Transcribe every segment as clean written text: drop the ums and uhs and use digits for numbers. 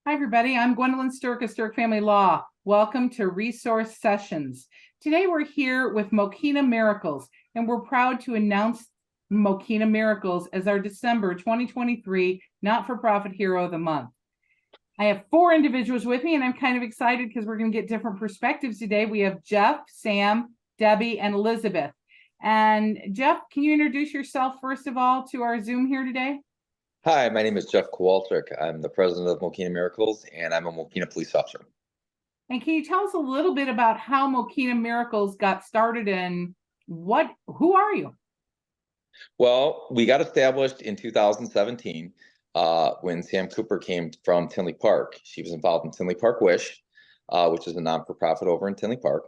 Hi, everybody. I'm Gwendolyn Sterk of Sterk Family Law. Welcome to Resource Sessions. Today, we're here with Mokena Miracles, and we're proud to announce Mokena Miracles as our December 2023 Not-for-Profit Hero of the Month. I have 4 individuals with me, and I'm kind of excited because we're going to get different perspectives today. We have Jeff, Sam, Debbie, and Elizabeth. And Jeff, can you introduce yourself first of all to our Zoom here today? Hi, my name is Jeff Kowalczyk. I'm the president of Mokena Miracles, and I'm a Mokena police officer. And can you tell us a little bit about how Mokena Miracles got started and who are you? Well, we got established in 2017 when Sam Cooper came from Tinley Park. She was involved in Tinley Park Wish, which is a non-for-profit over in Tinley Park.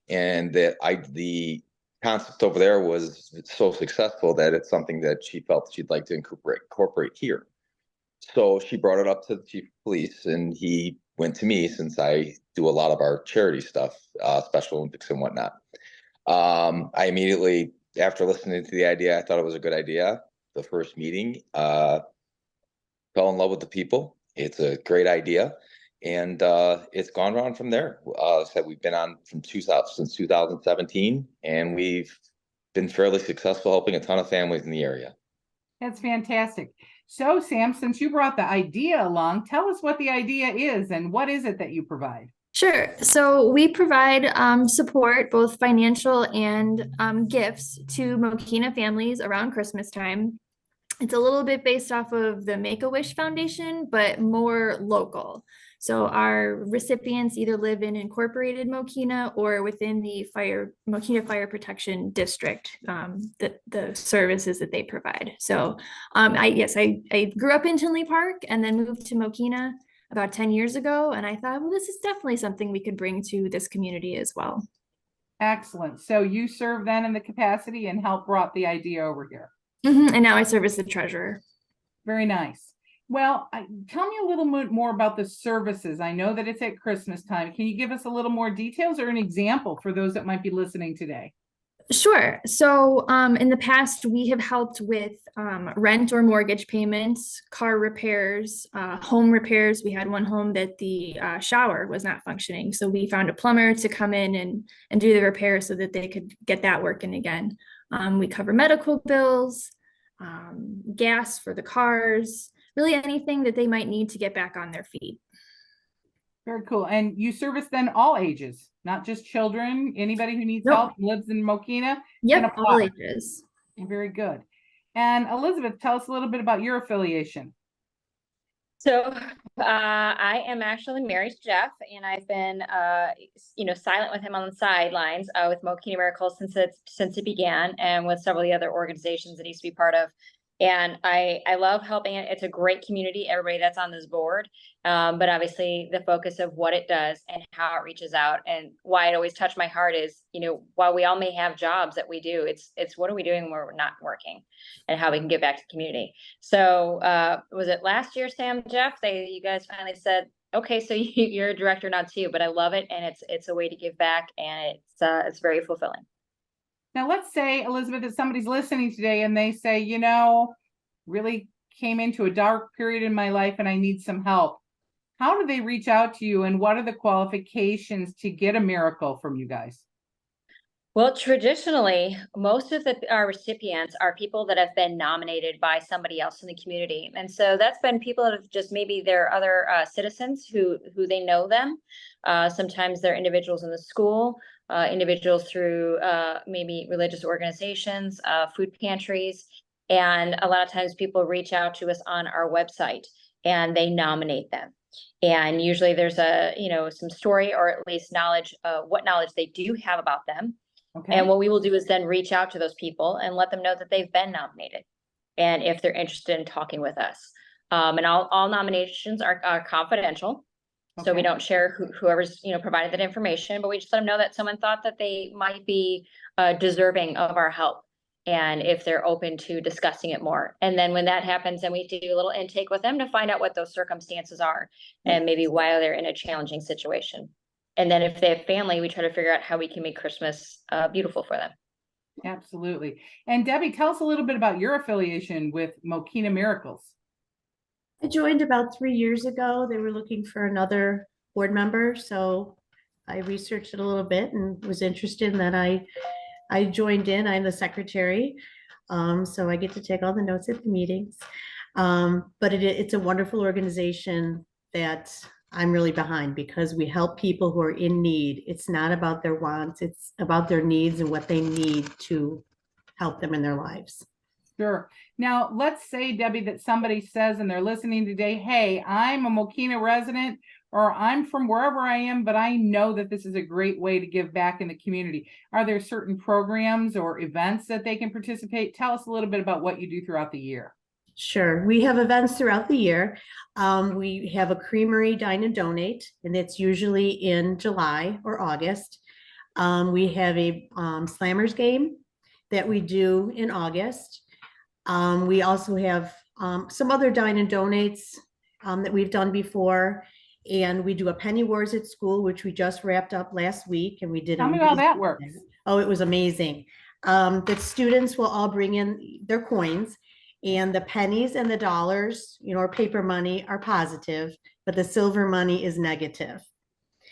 And the concept over there was so successful that it's something that she felt she'd like to incorporate here. So she brought it up to the chief of police, and he went to me since I do a lot of our charity stuff, Special Olympics and whatnot. I immediately, after listening to the idea, I thought it was a good idea. The first meeting, fell in love with the people. It's a great idea, and it's gone on from there. So we've been on since 2017, and we've been fairly successful helping a ton of families in the area. That's fantastic. So, Sam, since you brought the idea along, tell us what the idea is and what is it that you provide? Sure. So we provide support, both financial and gifts, to Mokena families around Christmas time. It's a little bit based off of the Make-A-Wish Foundation, but more local. So our recipients either live in incorporated Mokena or within the Mokena Fire Protection District, the services that they provide. So I grew up in Tinley Park and then moved to Mokena about 10 years ago. And I thought, well, this is definitely something we could bring to this community as well. Excellent. So you serve then in the capacity and help brought the idea over here. And now I serve as the treasurer. Very nice. Well, tell me a little bit more about the services. I know that it's at Christmas time. Can you give us a little more details or an example for those that might be listening today? Sure. So in the past, we have helped with rent or mortgage payments, car repairs, home repairs. We had one home that the shower was not functioning. So we found a plumber to come in and do the repair so that they could get that working again. We cover medical bills, gas for the cars, really anything that they might need to get back on their feet. Very cool. And you service then all ages, not just children, anybody who needs help, lives in Mokena? Yep, all ages. Very good. And Elizabeth, tell us a little bit about your affiliation. So I am actually married to Jeff, and I've been, silent with him on the sidelines with Mokena Miracles since it began, and with several of the other organizations that he used to be part of. And I love helping it. It's a great community, everybody that's on this board. But obviously the focus of what it does and how it reaches out, and why it always touched my heart is, while we all may have jobs that we do, it's what are we doing when we're not working, and how we can give back to the community. So was it last year, Sam, Jeff, you guys finally said, okay, so you're a director now too, but I love it. And it's a way to give back, and it's very fulfilling. Now, let's say, Elizabeth, that somebody's listening today and they say, really came into a dark period in my life and I need some help. How do they reach out to you, and what are the qualifications to get a miracle from you guys? Well, traditionally, most of our recipients are people that have been nominated by somebody else in the community. And so that's been people that have just, maybe they're other citizens who they know them. Sometimes they're individuals in the school, individuals through maybe religious organizations, food pantries. And a lot of times people reach out to us on our website and they nominate them. And usually there's some story, or at least knowledge, what knowledge they do have about them. Okay. And what we will do is then reach out to those people and let them know that they've been nominated, and if they're interested in talking with us. And all nominations are confidential. Okay. So we don't share whoever's provided that information, but we just let them know that someone thought that they might be deserving of our help, and if they're open to discussing it more. And then when that happens, then we do a little intake with them to find out what those circumstances are, and maybe why they're in a challenging situation. And then if they have family, we try to figure out how we can make Christmas beautiful for them. Absolutely. And Debbie, tell us a little bit about your affiliation with Mokena Miracles. I joined about 3 years ago. They were looking for another board member, so I researched it a little bit and was interested, and then I joined in. I'm the secretary, so I get to take all the notes at the meetings. But it's a wonderful organization that I'm really behind because we help people who are in need. It's not about their wants, it's about their needs and what they need to help them in their lives. Sure. Now, let's say, Debbie, that somebody says and they're listening today, hey, I'm a Mokena resident, or I'm from wherever I am, but I know that this is a great way to give back in the community. Are there certain programs or events that they can participate? Tell us a little bit about what you do throughout the year. Sure. We have events throughout the year. We have a creamery dine and donate, and it's usually in July or August. We have a slammers game that we do in August. We also have some other dine and donates that we've done before. And we do a penny wars at school, which we just wrapped up last week, and we did. Tell me how that works. Oh, it was amazing. The students will all bring in their coins, and the pennies and the dollars, or paper money, are positive, but the silver money is negative.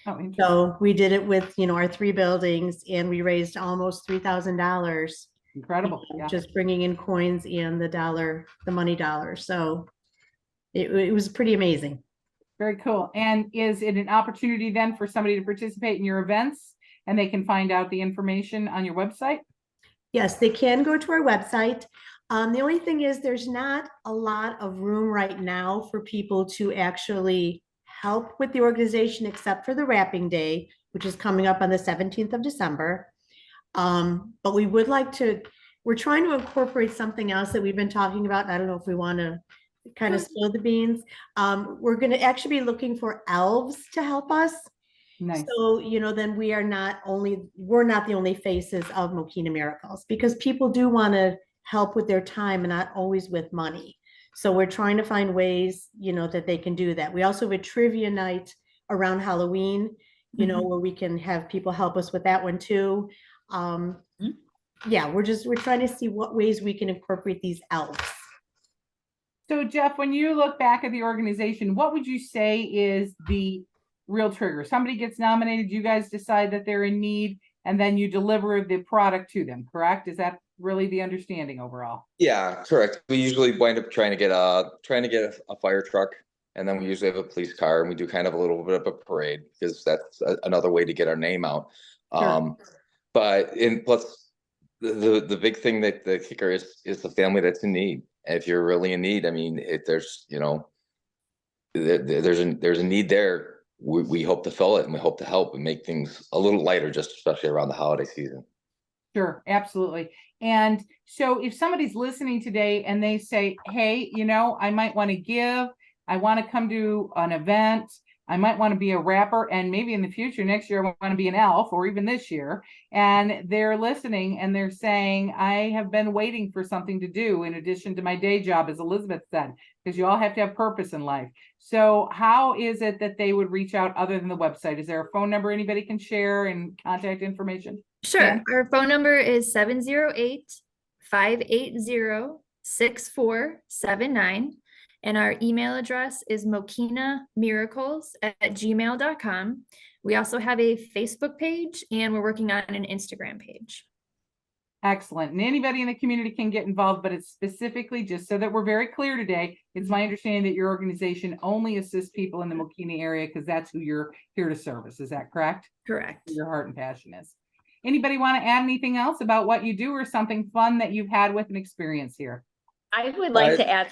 Oh, interesting. So we did it with, our 3 buildings, and we raised almost $3,000. Incredible. Yeah. Just bringing in coins and the money dollars. So it was pretty amazing. Very cool. And is it an opportunity then for somebody to participate in your events, and they can find out the information on your website? Yes, they can go to our website. The only thing is there's not a lot of room right now for people to actually help with the organization, except for the wrapping day, which is coming up on the 17th of December. But we would like to, we're trying to incorporate something else that we've been talking about. I don't know if we want to kind of spill the beans. We're going to actually be looking for elves to help us. Nice. So, then we're not the only faces of Mokena Miracles, because people do want to help with their time and not always with money. So we're trying to find ways, that they can do that. We also have a trivia night around Halloween, where we can have people help us with that one too. Yeah, we're trying to see what ways we can incorporate these elves. So Jeff, when you look back at the organization, what would you say is the real trigger? Somebody gets nominated, you guys decide that they're in need, and then you deliver the product to them, correct? Is that really the understanding overall? Yeah, correct. We usually wind up trying to get a fire truck, and then we usually have a police car, and we do kind of a little bit of a parade, because that's another way to get our name out. Sure. But plus the big thing, that the kicker is the family that's in need. And if you're really in need, I mean, there's a need there. We hope to fill it, and we hope to help and make things a little lighter, just especially around the holiday season. Sure, absolutely. And so if somebody's listening today and they say, hey, I might want to give, I want to come to an event, I might want to be a rapper, and maybe in the future, next year, I want to be an elf, or even this year, and they're listening and they're saying, I have been waiting for something to do in addition to my day job, as Elizabeth said, because you all have to have purpose in life. So how is it that they would reach out other than the website? Is there a phone number anybody can share and contact information? Sure. Yeah. Our phone number is 708-580-6479. And our email address is mokenamiracles@gmail.com. We also have a Facebook page, and we're working on an Instagram page. Excellent. And anybody in the community can get involved, but it's specifically, just so that we're very clear today, it's my understanding that your organization only assists people in the Mokena area, because that's who you're here to service. Is that correct? Correct. Your heart and passion is. Anybody want to add anything else about what you do, or something fun that you've had with an experience here? I would like to add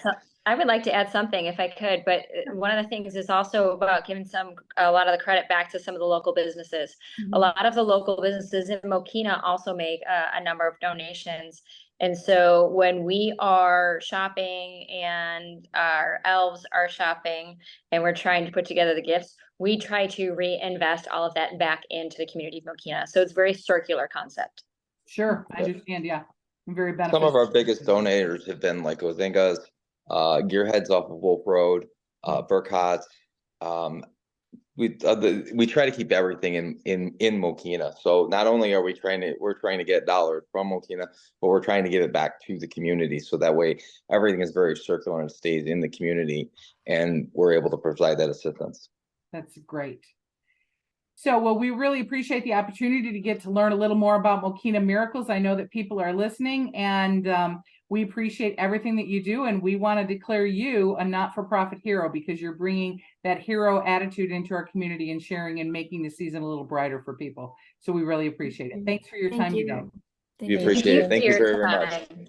something if I could, but one of the things is also about giving a lot of the credit back to some of the local businesses. Mm-hmm. A lot of the local businesses in Mokena also make a number of donations. And so when we are shopping and our elves are shopping and we're trying to put together the gifts, we try to reinvest all of that back into the community of Mokena. So it's a very circular concept. Sure, I understand. Yeah, very beneficial. Some of our biggest donators have been like Ozinga's, Gearheads off of Wolf Road, Burkhart's, we try to keep everything in Mokena. So not only are we're trying to get dollars from Mokena, but we're trying to give it back to the community. So that way everything is very circular and stays in the community, and we're able to provide that assistance. That's great. So, well, we really appreciate the opportunity to get to learn a little more about Mokena Miracles. I know that people are listening, and we appreciate everything that you do, and we want to declare you a not-for-profit hero because you're bringing that hero attitude into our community and sharing and making the season a little brighter for people. So we really appreciate it. Thanks for your time today. Thank We you. appreciate it. for Thank you your very much. time.